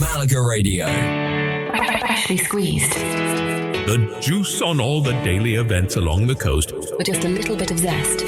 Malaga Radio. Freshly squeezed. The juice on all the daily events along the coast. With just a little bit of zest.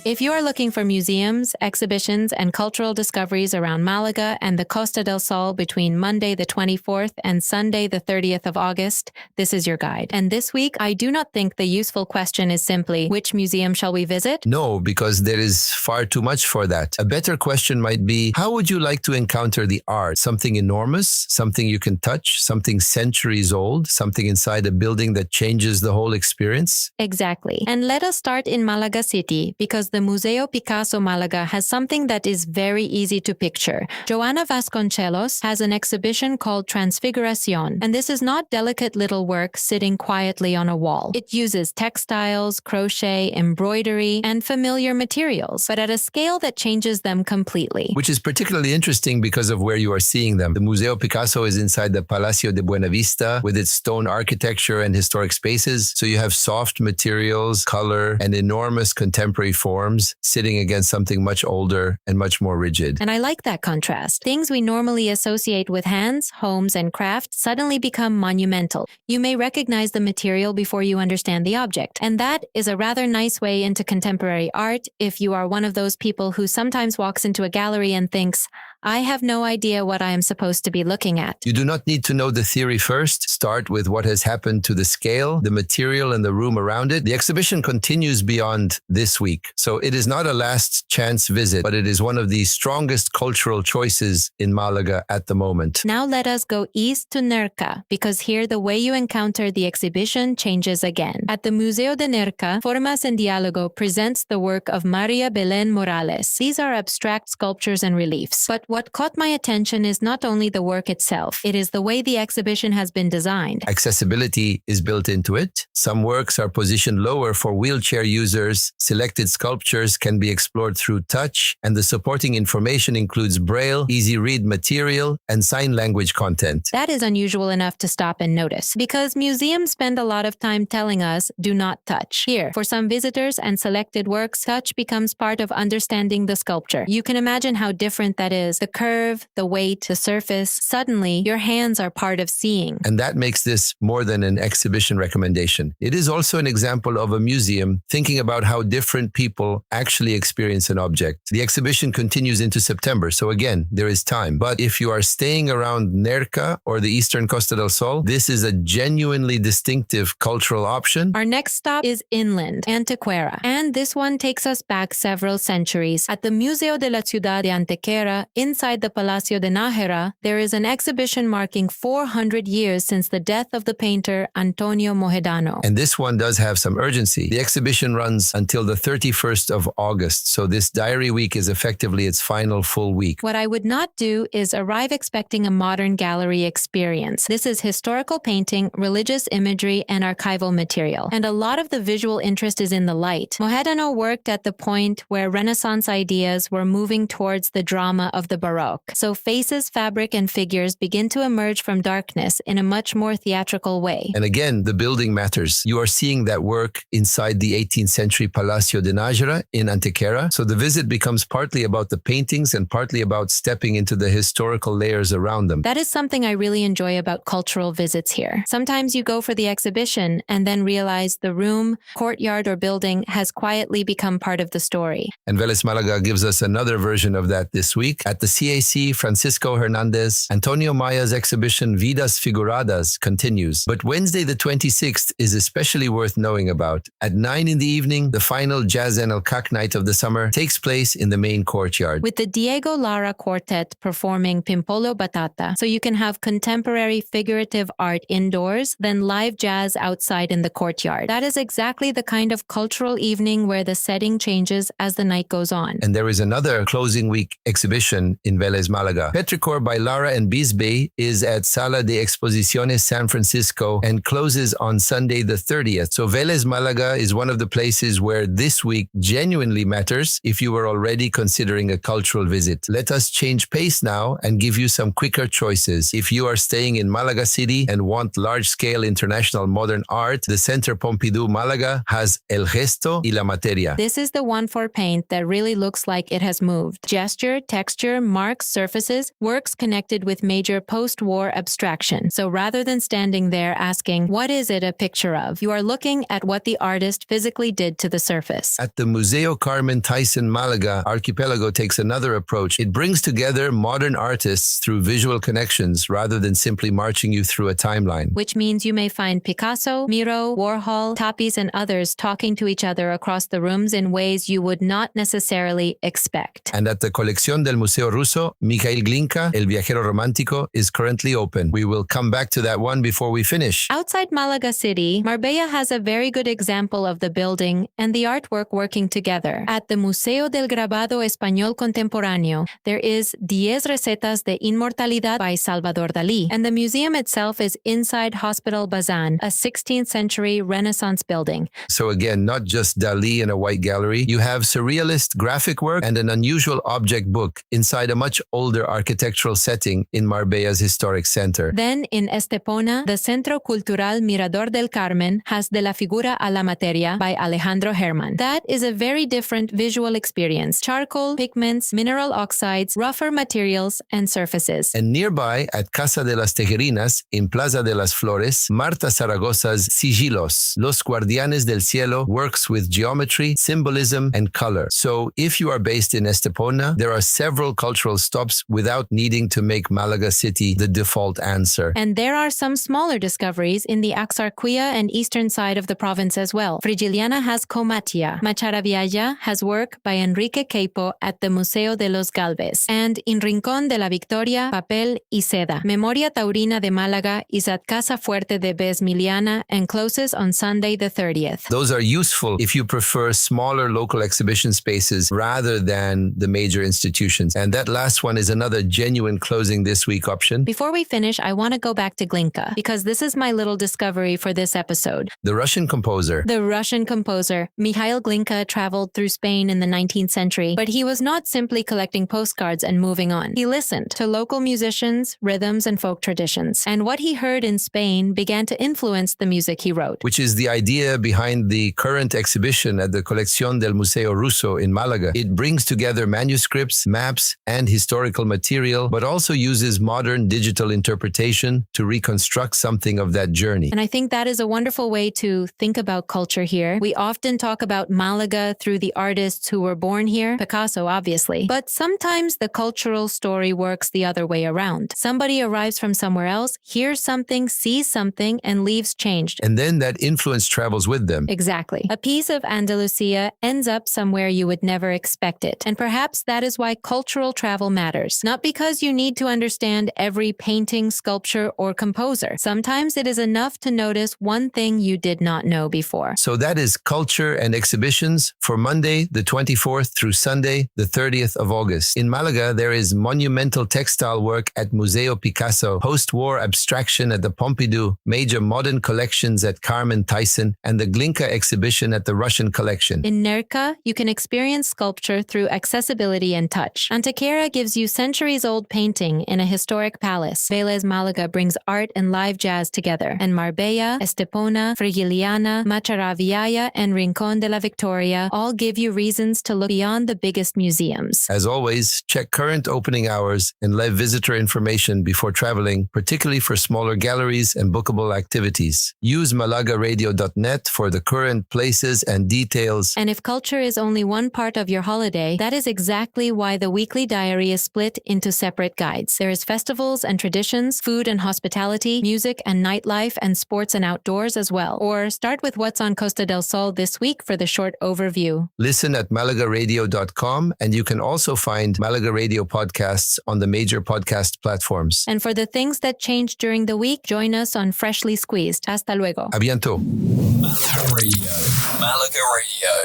If you are looking for museums, exhibitions, and cultural discoveries around Malaga and the Costa del Sol between Monday the 24th and Sunday the 30th of August, this is your guide. And this week, I do not think the useful question is simply, which museum shall we visit? No, because there is far too much for that. A better question might be, how would you like to encounter the art? Something enormous, something you can touch, something centuries old, something inside a building that changes the whole experience? Exactly. And let us start in Malaga City, because the Museo Picasso Málaga has something that is very easy to picture. Joana Vasconcelos has an exhibition called Transfiguración, and this is not delicate little work sitting quietly on a wall. It uses textiles, crochet, embroidery, and familiar materials, but at a scale that changes them completely. Which is particularly interesting because of where you are seeing them. The Museo Picasso is inside the Palacio de Buenavista with its stone architecture and historic spaces, so you have soft materials, color, and enormous contemporary forms sitting against something much older and much more rigid. And I like that contrast. Things we normally associate with hands, homes, and craft suddenly become monumental. You may recognize the material before you understand the object. And that is a rather nice way into contemporary art if you are one of those people who sometimes walks into a gallery and thinks, I have no idea what I am supposed to be looking at. You do not need to know the theory first. Start with what has happened to the scale, the material, and the room around it. The exhibition continues beyond this week. So it is not a last chance visit, but it is one of the strongest cultural choices in Malaga at the moment. Now let us go east to Nerja, because here the way you encounter the exhibition changes again. At the Museo de Nerja, Formas and Diálogo presents the work of Maria Belén Morales. These are abstract sculptures and reliefs. But what caught my attention is not only the work itself, it is the way the exhibition has been designed. Accessibility is built into it. Some works are positioned lower for wheelchair users. Selected sculptures can be explored through touch, and the supporting information includes braille, easy-read material, and sign language content. That is unusual enough to stop and notice, because museums spend a lot of time telling us, do not touch. Here, for some visitors and selected works, touch becomes part of understanding the sculpture. You can imagine how different that is. The curve, the weight, the surface, suddenly your hands are part of seeing. And that makes this more than an exhibition recommendation. It is also an example of a museum thinking about how different people actually experience an object. The exhibition continues into September, so again, there is time. But if you are staying around Nerja or the eastern Costa del Sol, this is a genuinely distinctive cultural option. Our next stop is inland, Antequera. And this one takes us back several centuries. At the Museo de la Ciudad de Antequera, inside the Palacio de Nerja, there is an exhibition marking 400 years since the death of the painter Antonio Mohedano. And this one does have some urgency. The exhibition runs until the 31st of August, so this diary week is effectively its final full week. What I would not do is arrive expecting a modern gallery experience. This is historical painting, religious imagery, and archival material. And a lot of the visual interest is in the light. Mohedano worked at the point where Renaissance ideas were moving towards the drama of the Baroque. So faces, fabric, and figures begin to emerge from darkness in a much more theatrical way. And again, the building matters. You are seeing that work inside the 18th century Palacio de Nerja in Antequera. So the visit becomes partly about the paintings and partly about stepping into the historical layers around them. That is something I really enjoy about cultural visits here. Sometimes you go for the exhibition and then realize the room, courtyard, or building has quietly become part of the story. And Vélez-Málaga gives us another version of that this week. At the CAC, Francisco Hernandez, Antonio Maya's exhibition Vidas Figuradas continues. But Wednesday the 26th is especially worth knowing about. At 9 in the evening, the final Jazz and El Cac night of the summer takes place in the main courtyard. With the Diego Lara Quartet performing Pimpolo Batata, so you can have contemporary figurative art indoors, then live jazz outside in the courtyard. That is exactly the kind of cultural evening where the setting changes as the night goes on. And there is another closing week exhibition in Vélez-Málaga. Petrichor by Lara and Bisbee is at Sala de Exposiciones San Francisco and closes on Sunday the 30th. So Vélez-Málaga is one of the places where this week genuinely matters if you were already considering a cultural visit. Let us change pace now and give you some quicker choices. If you are staying in Malaga City and want large-scale international modern art, the Centre Pompidou Málaga has El Gesto y la Materia. This is the one for paint that really looks like it has moved. Gesture, texture, marks surfaces, works connected with major post-war abstraction. So rather than standing there asking, what is it a picture of? You are looking at what the artist physically did to the surface. At the Museo Carmen Thyssen Málaga, Archipelago takes another approach. It brings together modern artists through visual connections rather than simply marching you through a timeline. Which means you may find Picasso, Miro, Warhol, Tapis, and others talking to each other across the rooms in ways you would not necessarily expect. correct. And at the Colección del Museo Ruso, Mijaíl Glinka, El Viajero Romántico, is currently open. We will come back to that one before we finish. Outside Malaga City, Marbella has a very good example of the building and the artwork working together. At the Museo del Grabado Español Contemporáneo, there is 10 Recetas de Inmortalidad by Salvador Dalí, and the museum itself is inside Hospital Bazán, a 16th century Renaissance building. So again, not just Dalí in a white gallery, you have surrealist graphic work and an unusual object book inside a much older architectural setting in Marbella's historic center. Then in Estepona, the Centro Cultural Mirador del Carmen has De la Figura a la Materia by Alejandro Herman. That is a very different visual experience. Charcoal, pigments, mineral oxides, rougher materials, and surfaces. And nearby at Casa de las Tejerinas in Plaza de las Flores, Marta Zaragoza's Sigilos, Los Guardianes del Cielo, works with geometry, symbolism, and color. So if you are based in Estepona, there are several cultural stops without needing to make Malaga City the default answer. And there are some smaller discoveries in the Axarquía and eastern side of the province as well. Frigiliana has Comatia. Macharabiaya has work by Enrique Queipo at the Museo de los Galvez. And in Rincón de la Victoria, Papel y Seda. Memoria Taurina de Málaga is at Casa Fuerte de Vélez-Málaga and closes on Sunday the 30th. Those are useful if you prefer smaller local exhibition spaces rather than the major institutions. And that last one is another genuine closing this week option. Before we finish, I want to go back to Glinka because this is my little discovery for this episode. The Russian composer. The Russian composer, Mijaíl Glinka, traveled through Spain in the 19th century, but he was not simply collecting postcards and moving on. He listened to local musicians, rhythms, and folk traditions. And what he heard in Spain began to influence the music he wrote. Which is the idea behind the current exhibition at the Colección del Museo Ruso in Málaga. It brings together manuscripts, maps, and historical material, but also uses modern digital interpretation to reconstruct something of that journey. And I think that is a wonderful way to think about culture here. We often talk about Malaga through the artists who were born here, Picasso obviously, but sometimes the cultural story works the other way around. Somebody arrives from somewhere else, hears something, sees something, and leaves changed. And then that influence travels with them. Exactly. A piece of Andalusia ends up somewhere you would never expect it. And perhaps that is why cultural travel matters. Not because you need to understand every painting, sculpture, or composer. Sometimes it is enough to notice one thing you did not know before. So that is culture and exhibitions for Monday, the 24th through Sunday, the 30th of August. In Malaga, there is monumental textile work at Museo Picasso, post-war abstraction at the Pompidou, major modern collections at Carmen Thyssen, and the Glinka exhibition at the Russian collection. In Nerja, you can experience sculpture through accessibility and touch. Antequera gives you centuries-old painting in a historic palace. Vélez-Málaga brings art and live jazz together. And Marbella, Estepona, Frigiliana, Macharabiaya, and Rincón de la Victoria all give you reasons to look beyond the biggest museums. As always, check current opening hours and live visitor information before traveling, particularly for smaller galleries and bookable activities. Use malagaradio.net for the current places and details. And if culture is only one part of your holiday, that is exactly why the weekly diary is split into separate guides. There is festivals and traditions, food and hospitality, music and nightlife, and sports and outdoors as well. Or start with what's on Costa del Sol this week for the short overview. Listen at malagaradio.com, and you can also find Malaga Radio podcasts on the major podcast platforms. And for the things that changed during the week, join us on Freshly Squeezed. Hasta luego. A bientôt. Malaga Radio. Malaga Radio.